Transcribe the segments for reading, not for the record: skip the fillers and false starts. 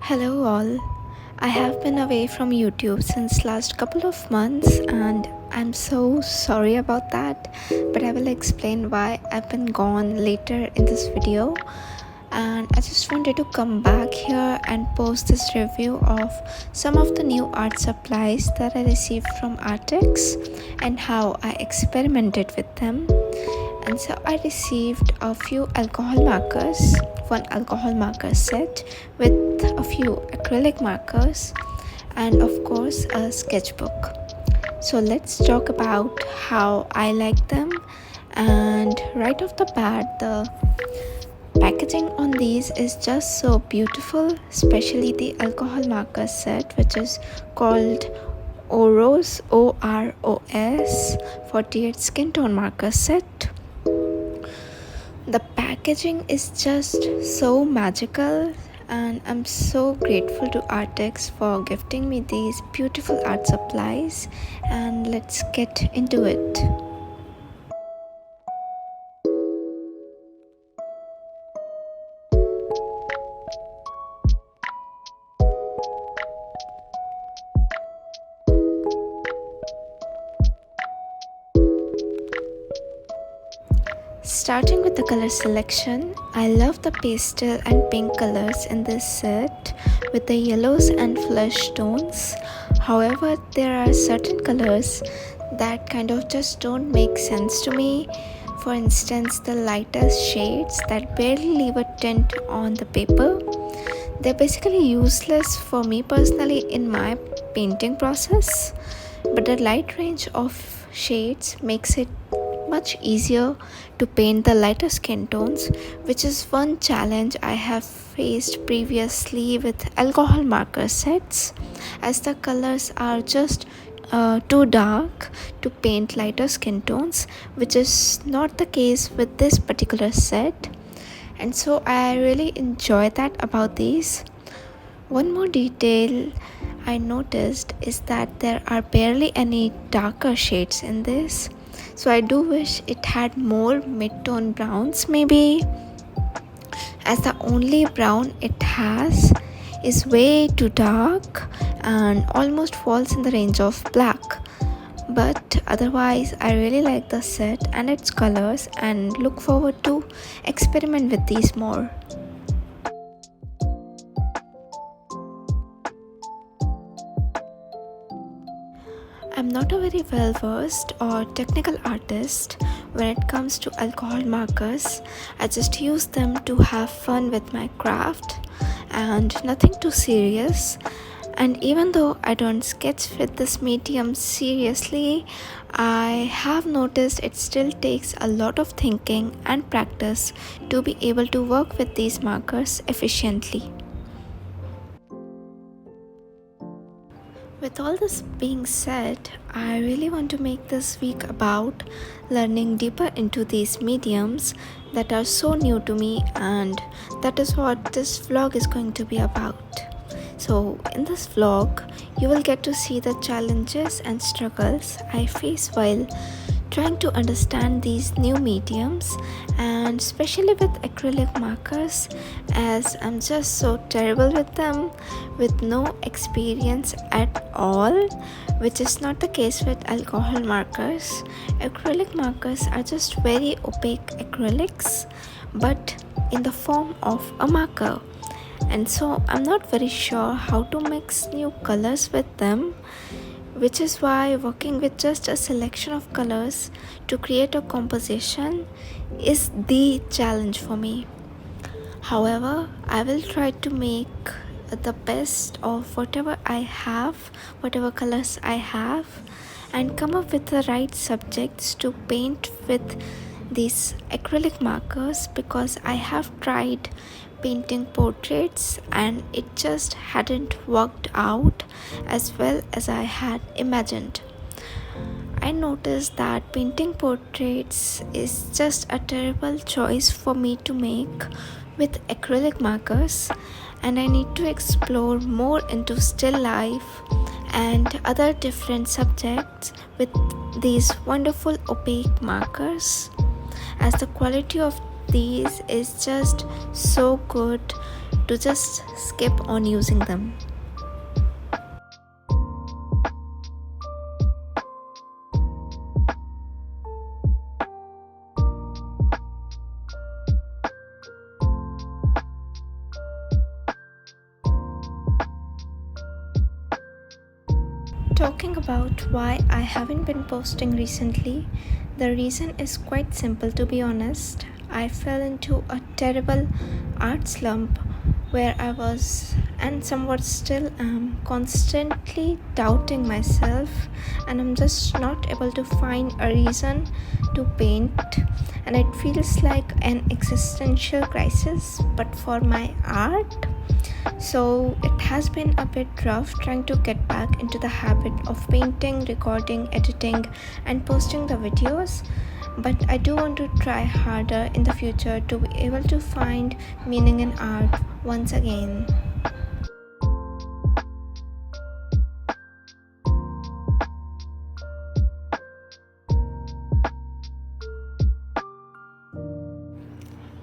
Hello all. I have been away from YouTube since last couple of months and I'm so sorry about that, but I will explain why I've been gone later in this video. And I just wanted to come back here and post this review of some of the new art supplies that I received from Arrtx and how I experimented with them. And so I received a few alcohol markers, one alcohol marker set with a few acrylic markers, and of course a sketchbook. So let's talk about how I like them. And right off the bat, the packaging on these is just so beautiful, especially the alcohol marker set, which is called Oros, OROS 48 skin tone marker set. The packaging is just so magical, and I'm so grateful to Arrtx for gifting me these beautiful art supplies. And let's get into it. Starting with the color selection, I love the pastel and pink colors in this set with the yellows and flesh tones. However, there are certain colors that kind of just don't make sense to me. For instance, the lightest shades that barely leave a tint on the paper. They're basically useless for me personally in my painting process, but the light range of shades makes it much easier to paint the lighter skin tones, which is one challenge I have faced previously with alcohol marker sets, as the colors are just too dark to paint lighter skin tones, which is not the case with this particular set. And so I really enjoy that about these. One more detail I noticed is that there are barely any darker shades in this. So I do wish it had more mid-tone browns maybe, as the only brown it has is way too dark and almost falls in the range of black. But otherwise I really like the set and its colors and look forward to experiment with these more. I'm not a very well versed or technical artist when it comes to alcohol markers. I just use them to have fun with my craft and nothing too serious. And even though I don't sketch with this medium seriously, I have noticed it still takes a lot of thinking and practice to be able to work with these markers efficiently. With all this being said, I really want to make this week about learning deeper into these mediums that are so new to me, and that is what this vlog is going to be about. So in this vlog, you will get to see the challenges and struggles I face while trying to understand these new mediums, and especially with acrylic markers, as I'm just so terrible with them with no experience at all, which is not the case with alcohol markers. Acrylic markers are just very opaque acrylics but in the form of a marker, and so I'm not very sure how to mix new colors with them, which is why working with just a selection of colors to create a composition is the challenge for me. However, I will try to make the best of whatever I have, whatever colors I have, and come up with the right subjects to paint with these acrylic markers, because I have tried painting portraits and it just hadn't worked out as well as I had imagined. I noticed that painting portraits is just a terrible choice for me to make with acrylic markers, and I need to explore more into still life and other different subjects with these wonderful opaque markers, as the quality of these is just so good to just skip on using them. Talking about why I haven't been posting recently, the reason is quite simple, to be honest. I fell into a terrible art slump where I was, and somewhat still am, constantly doubting myself, and I'm just not able to find a reason to paint, and it feels like an existential crisis, but for my art. So it has been a bit rough trying to get back into the habit of painting, recording, editing, and posting the videos. But I do want to try harder in the future to be able to find meaning in art once again.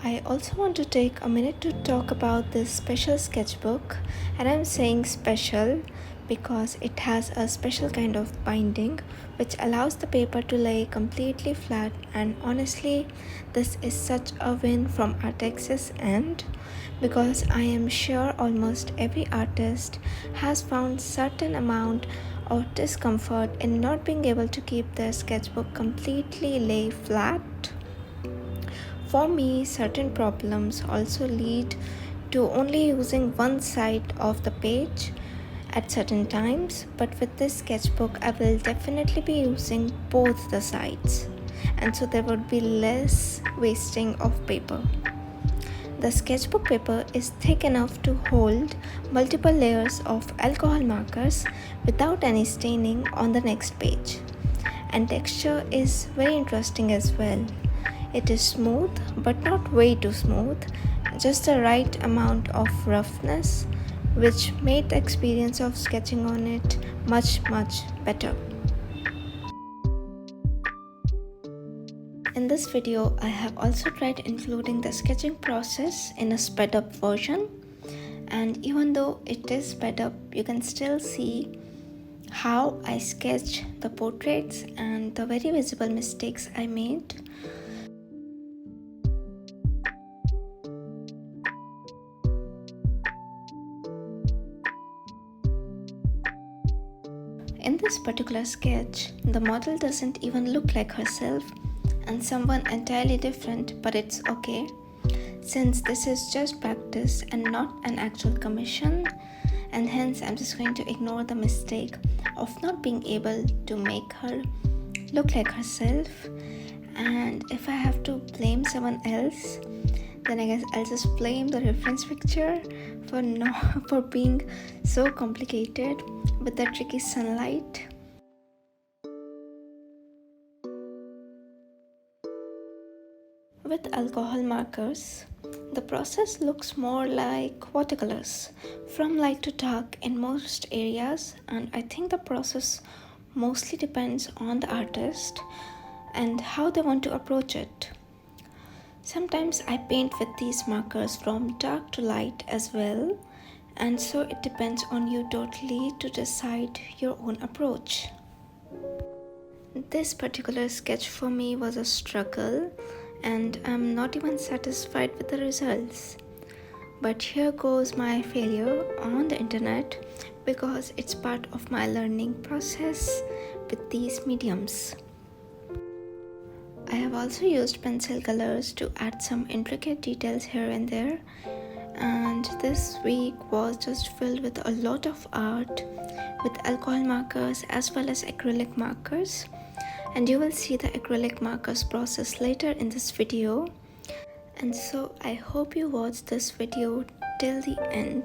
I also want to take a minute to talk about this special sketchbook, and I'm saying special because it has a special kind of binding which allows the paper to lay completely flat, and honestly this is such a win from Arrtx's end because I am sure almost every artist has found certain amount of discomfort in not being able to keep their sketchbook completely lay flat. For me, certain problems also lead to only using one side of the page at certain times, but with this sketchbook, I will definitely be using both the sides, and so there would be less wasting of paper. The sketchbook paper is thick enough to hold multiple layers of alcohol markers without any staining on the next page. And texture is very interesting as well. It is smooth but not way too smooth, just the right amount of roughness, which made the experience of sketching on it much better. In this video, I have also tried including the sketching process in a sped up version, and even though it is sped up, you can still see how I sketch the portraits and the very visible mistakes I made. In this particular sketch, the model doesn't even look like herself and someone entirely different, but it's okay since this is just practice and not an actual commission, and hence I'm just going to ignore the mistake of not being able to make her look like herself. And if I have to blame someone else, then I guess I'll just blame the reference picture for being so complicated with the tricky sunlight. With alcohol markers, the process looks more like watercolors, from light to dark in most areas, and I think the process mostly depends on the artist and how they want to approach it. Sometimes I paint with these markers from dark to light as well, and so it depends on you totally to decide your own approach. This particular sketch for me was a struggle, and I'm not even satisfied with the results. But here goes my failure on the internet because it's part of my learning process with these mediums. I have also used pencil colors to add some intricate details here and there, and this week was just filled with a lot of art with alcohol markers as well as acrylic markers, and you will see the acrylic markers process later in this video, and so I hope you watch this video till the end.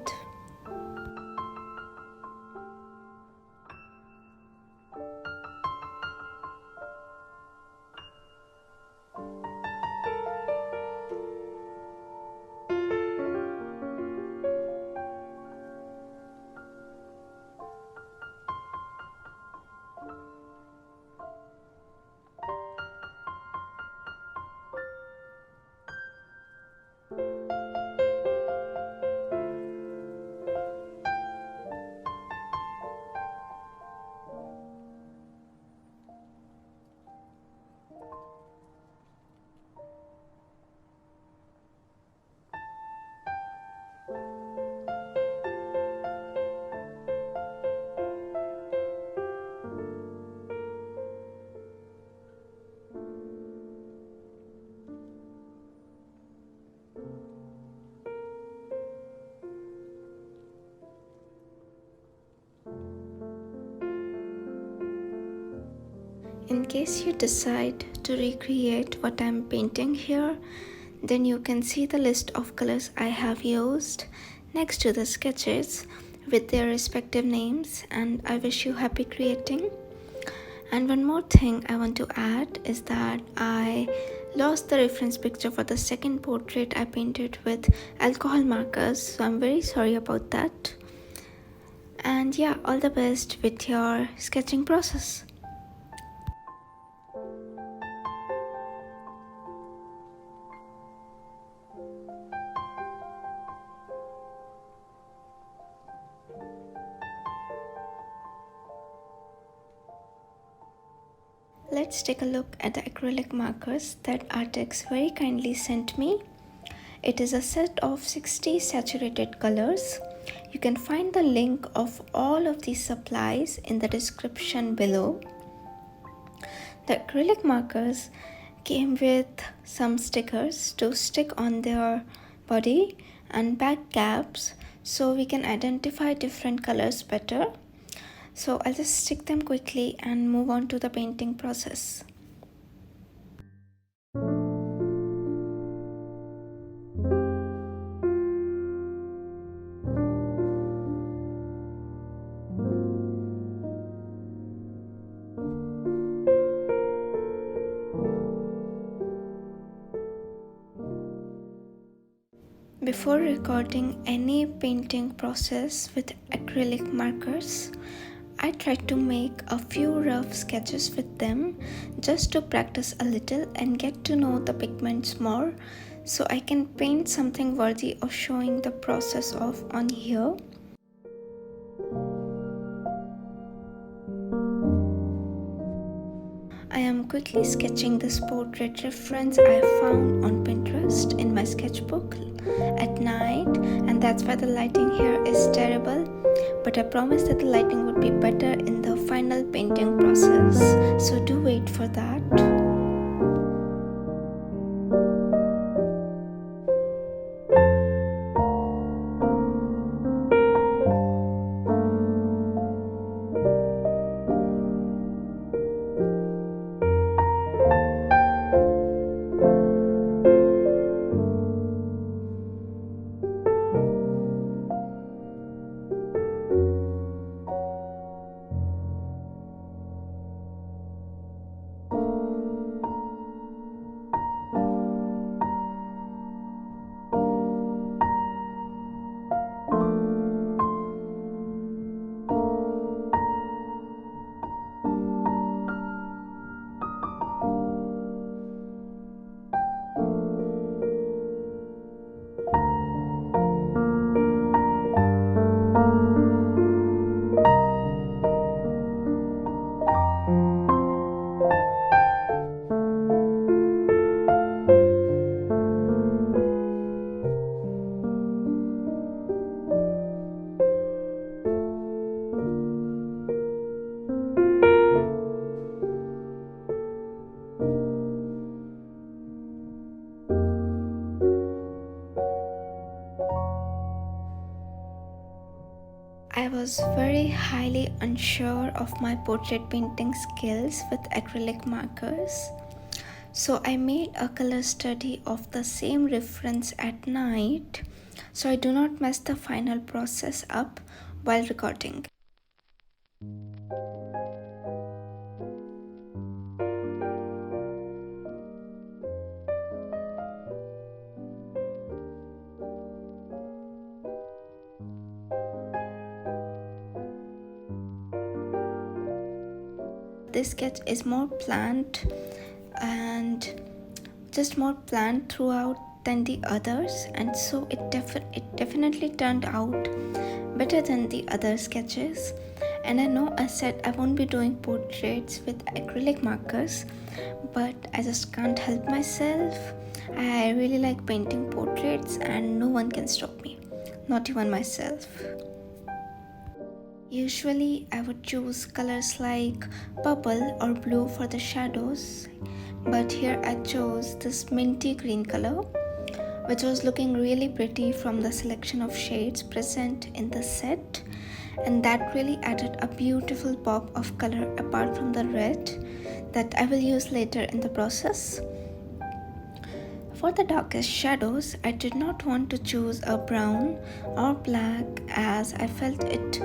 In case you decide to recreate what I'm painting here, then you can see the list of colors I have used next to the sketches with their respective names, and I wish you happy creating. And one more thing I want to add is that I lost the reference picture for the second portrait I painted with alcohol markers, so I'm very sorry about that. And yeah, all the best with your sketching process. Let's take a look at the acrylic markers that Arrtx very kindly sent me. It is a set of 60 saturated colors. You can find the link of all of these supplies in the description below. The acrylic markers came with some stickers to stick on their body and back caps so we can identify different colors better. So I'll just stick them quickly and move on to the painting process. Before recording any painting process with acrylic markers, I tried to make a few rough sketches with them just to practice a little and get to know the pigments more so I can paint something worthy of showing the process of on here. I am quickly sketching this portrait reference I found on Pinterest in my sketchbook at night, and that's why the lighting here is terrible, but I promised that the lighting would be better in the final painting process, so do wait for that. I was very highly unsure of my portrait painting skills with acrylic markers, so I made a color study of the same reference at night so I do not mess the final process up while recording. This sketch is more planned and just more planned throughout than the others, and so it definitely turned out better than the other sketches. And I know I said I won't be doing portraits with acrylic markers, but I just can't help myself. I really like painting portraits and no one can stop me, not even myself. Usually I would choose colors like purple or blue for the shadows, but here I chose this minty green color, which was looking really pretty from the selection of shades present in the set, and that really added a beautiful pop of color apart from the red that I will use later in the process. For the darkest shadows, I did not want to choose a brown or black as I felt it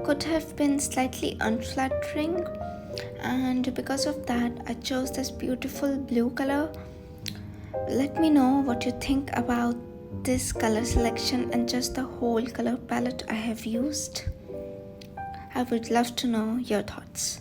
could have been slightly unflattering, and because of that I chose this beautiful blue color. Let me know what you think about this color selection and just the whole color palette I have used. I would love to know your thoughts.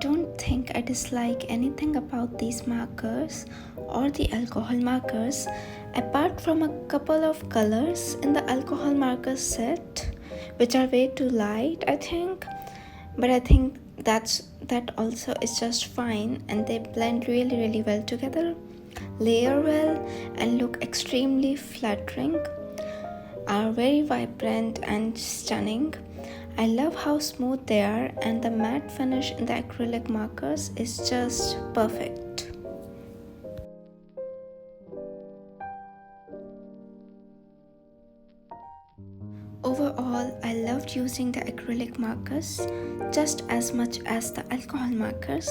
Don't think I dislike anything about these markers or the alcohol markers apart from a couple of colors in the alcohol marker set which are way too light, I think, but I think that also is just fine, and they blend really well together, layer well, and look extremely flattering, are very vibrant and stunning. I love how smooth they are, and the matte finish in the acrylic markers is just perfect. Overall, I loved using the acrylic markers just as much as the alcohol markers,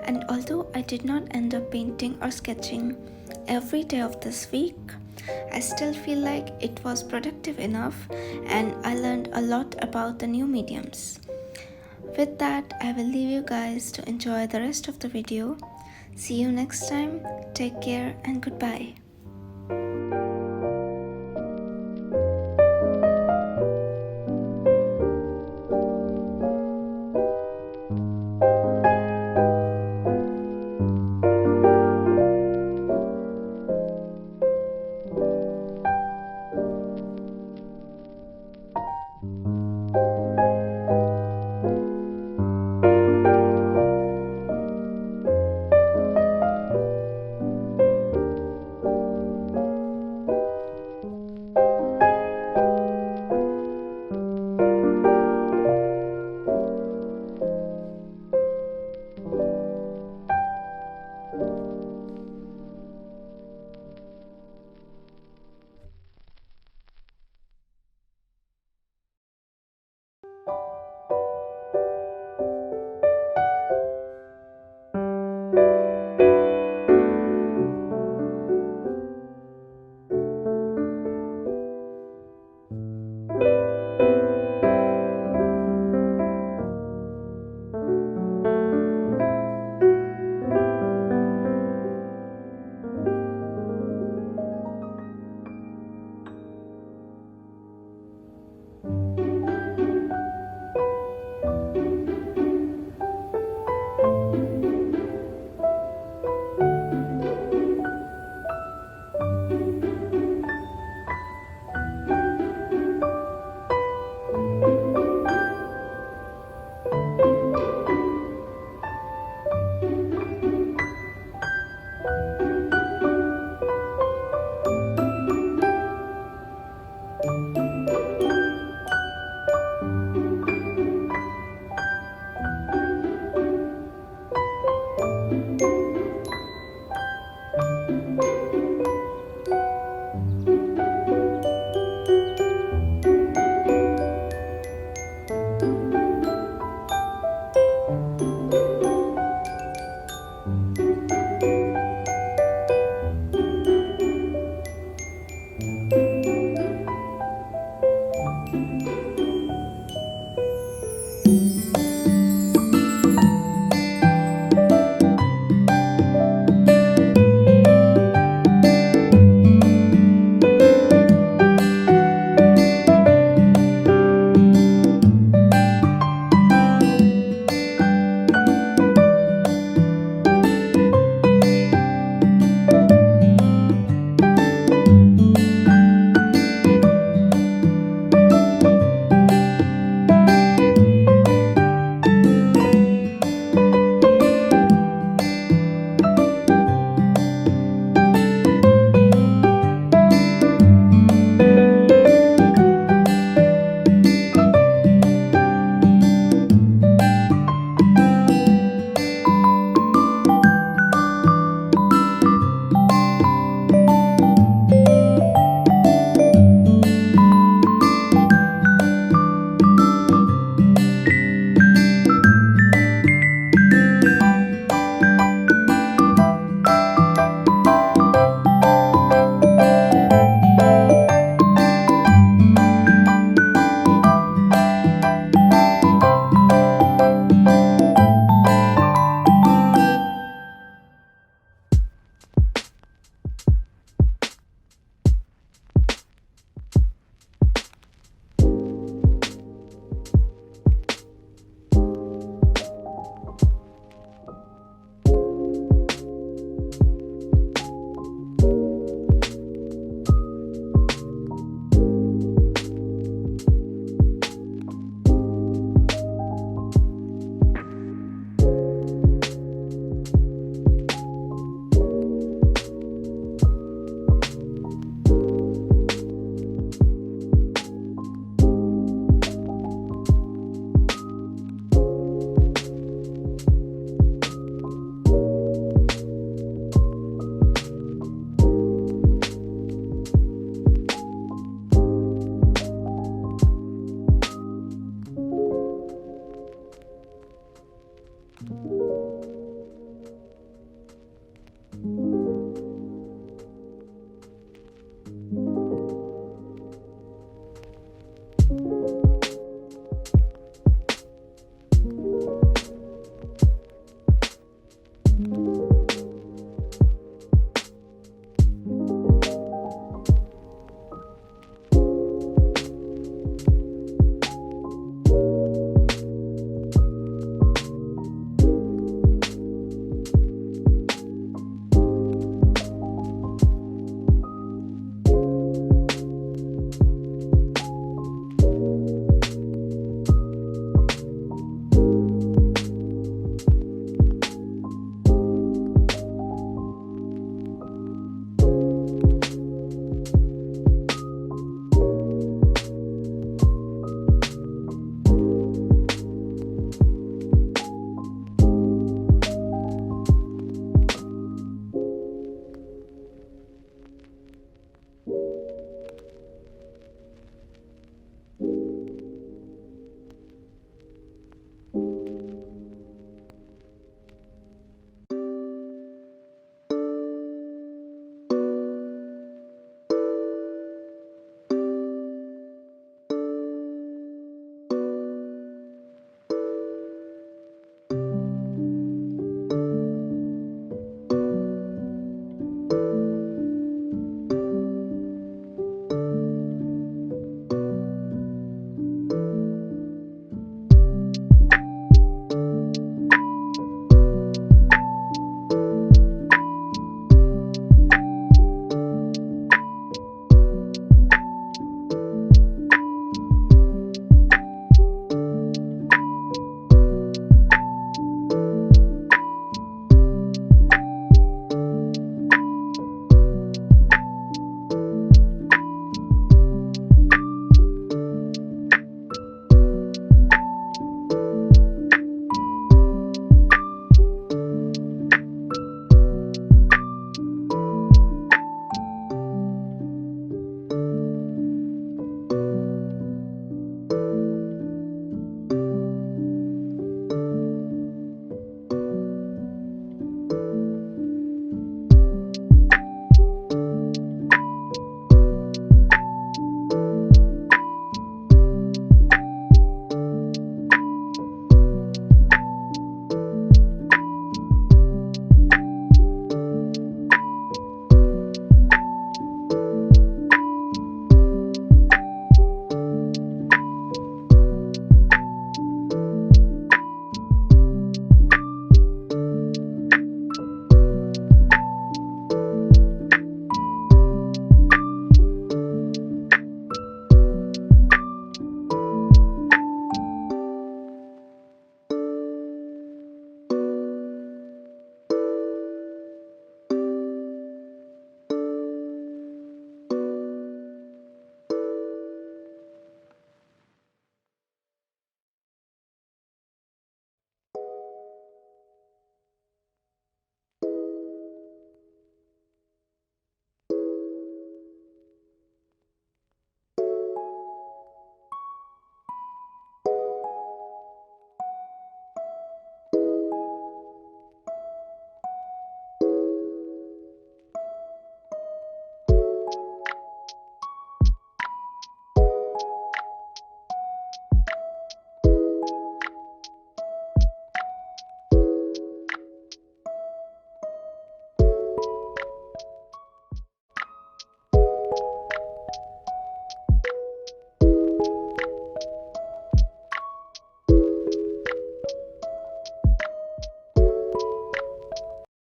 and although I did not end up painting or sketching every day of this week, I still feel like it was productive enough and I learned a lot about the new mediums. With that, I will leave you guys to enjoy the rest of the video. See you next time. Take care and goodbye.